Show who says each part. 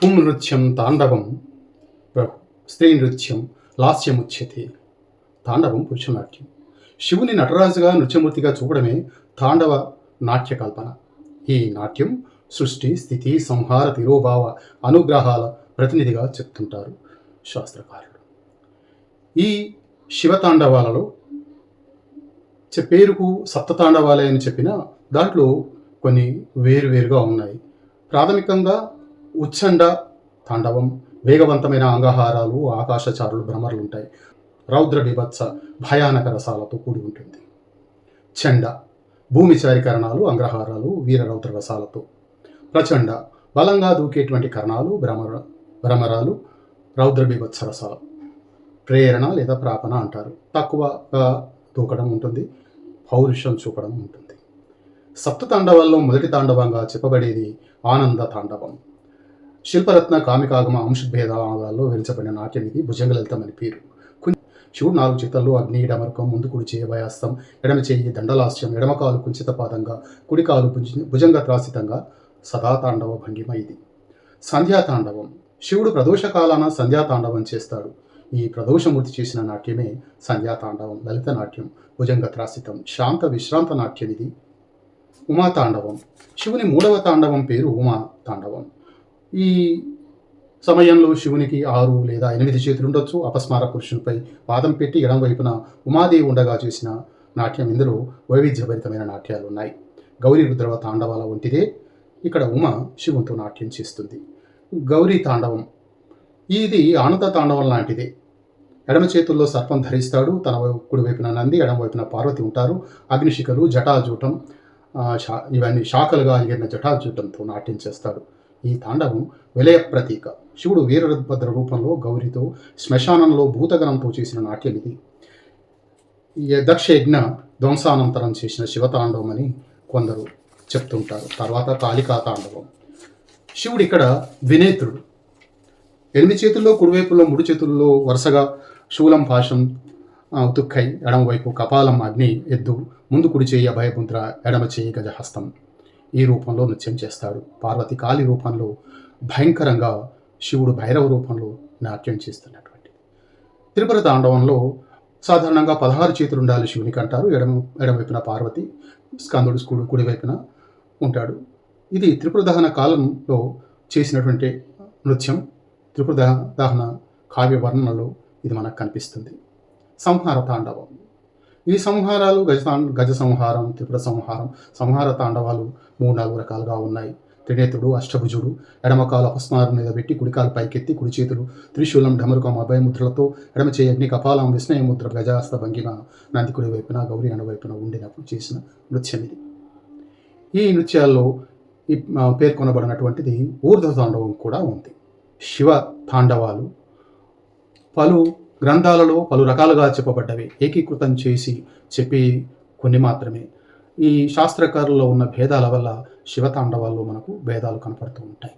Speaker 1: పుంనృత్యం తాండవం స్త్రీ నృత్యం లాస్యముచ్యతే. తాండవం పురుషనాట్యం. శివుని నటరాజుగా నృత్యమూర్తిగా చూపడమే తాండవ నాట్య కల్పన. ఈ నాట్యం సృష్టి, స్థితి, సంహార, తిరోభావ, అనుగ్రహాల ప్రతినిధిగా చెప్తుంటారు శాస్త్రకారులు. ఈ శివతాండవాలలో పేరుకు సప్తతాండవాలే అని చెప్పిన దాంట్లో కొన్ని వేరువేరుగా ఉన్నాయి. ప్రాథమికంగా ఉచ్చండ తాండవం, వేగవంతమైన అంగహారాలు, ఆకాశచారులు, భ్రమరులు ఉంటాయి. రౌద్ర బీభత్స భయానక రసాలతో కూడి ఉంటుంది. చండ భూమిచారి కరణాలు, అంగ్రహారాలు, వీరరౌద్ర రసాలతో. ప్రచండ బలంగా దూకేటువంటి కరణాలు, భ్రమరాలు, రౌద్ర బీభత్స రసాలు. ప్రేరణ లేదా ప్రాపణ అంటారు. తక్కువగా దూకడం ఉంటుంది, పౌరుషం చూపడం ఉంటుంది. సప్తతాండవాల్లో మొదటి తాండవంగా చెప్పబడేది ఆనంద తాండవం. శిల్పరత్న కామికాగమ అంశభేదాలలో వివరించబడిన నాట్యం ఇది. భుజంగలలితం అని పేరు. శివుడు 4 చేతల్లో అగ్ని, డమరుకం, ముందు కుడి చేయి భయాస్తం, ఎడమ చేయి దండలాస్యం, ఎడమకాలు కుంచితపాదంగా, కుడికాలు భుజంగ త్రాసితంగా సదాతాండవ భంగిమ ఇది. సంధ్యాతాండవం. శివుడు ప్రదోషకాలాన సంధ్యాతాండవం చేస్తాడు. ఈ ప్రదోషమూర్తి చేసిన నాట్యమే సంధ్యాతాండవం. లలిత నాట్యం, భుజంగ త్రాసితం, శాంత విశ్రాంత నాట్యం ఇది. ఉమాతాండవం. శివుని 3వ తాండవం పేరు ఉమా తాండవం. ఈ సమయంలో శివునికి 6 లేదా 8 చేతులు ఉండొచ్చు. అపస్మార పురుషునిపై పాదం పెట్టి ఎడం వైపున ఉమాదేవి ఉండగా చేసిన నాట్యం. ఇందులో వైవిధ్యభరితమైన నాట్యాలు ఉన్నాయి. గౌరీ రుద్రవ తాండవాల వంటిదే ఇక్కడ ఉమ శివునితో నాట్యం చేస్తుంది. గౌరీ తాండవం ఇది ఆనంద తాండవం లాంటిదే. ఎడమ చేతుల్లో సర్పం ధరిస్తాడు. తన కుడి వైపున నంది, ఎడమ వైపున పార్వతి ఉంటారు. అగ్నిశిఖలు, జటాజూటం, ఇవన్నీ శాఖలుగా ఎగిరిన జటాజూటంతో నాట్యం చేస్తాడు. ఈ తాండవం విలయ ప్రతీక. శివుడు వీరభద్ర రూపంలో గౌరితో శ్మశానంలో భూతగణంతో చేసిన నాట్యం ఇది. దక్షయజ్ఞ ధ్వంసానంతరం చేసిన శివతాండవం అని కొందరు చెప్తుంటారు. తర్వాత కాళికా తాండవం. శివుడు ఇక్కడ ద్వినేత్రుడు. 8 చేతుల్లో, కుడివైపులో 3 చేతుల్లో వరుసగా శూలం, పాశం, తుక్కై, ఎడమవైపు కపాలం, అగ్ని, ఎద్దు, ముందు కుడి చేయి అభయముద్ర, ఎడమ చేయి గజహస్తం. ఈ రూపంలో నృత్యం చేస్తాడు. పార్వతి కాళి రూపంలో భయంకరంగా, శివుడు భైరవ రూపంలో నాట్యం చేస్తున్నటువంటి. త్రిపుర తాండవంలో సాధారణంగా 16 చేతులు ఉండాలి శివునికి అంటారు. ఎడమవైపున పార్వతి, స్కందుడు కుడివైపున ఉంటాడు. ఇది త్రిపుర దహన కాలంలో చేసినటువంటి నృత్యం. త్రిపుర దహన కావ్య వర్ణనలో ఇది మనకు కనిపిస్తుంది. సంహార తాండవం. ఈ సంహారాలు గజ సంహారం, త్రిపుర సంహారం, సంహార తాండవాలు 3-4 రకాలుగా ఉన్నాయి. త్రినేత్రుడు, అష్టభుజుడు, ఎడమకాలు అపస్మారం మీద పెట్టి కుడికాలు పైకెత్తి, కుడి చేతులు త్రిశూలం, ఢమరుకం, అభయముద్రలతో, ఎడమ చేయి అగ్ని, కపాలం, విస్మయముద్ర, గజాస్త భంగిమ, నంది కుడి వైపున, గౌరీ ఎడమవైపున ఉండినప్పుడు చేసిన నృత్యం ఇది. ఈ నృత్యాల్లో పేర్కొనబడినటువంటిది ఊర్ధ్వ తాండవం కూడా ఉంది. శివ తాండవాలు పలు గ్రంథాలలో పలు రకాలుగా చెప్పబడ్డవి. ఏకీకృతం చేసి చెప్పి కొన్ని మాత్రమే. ఈ శాస్త్రకారుల్లో ఉన్న భేదాల వల్ల శివతాండవాల్లో మనకు భేదాలు కనపడుతూ ఉంటాయి.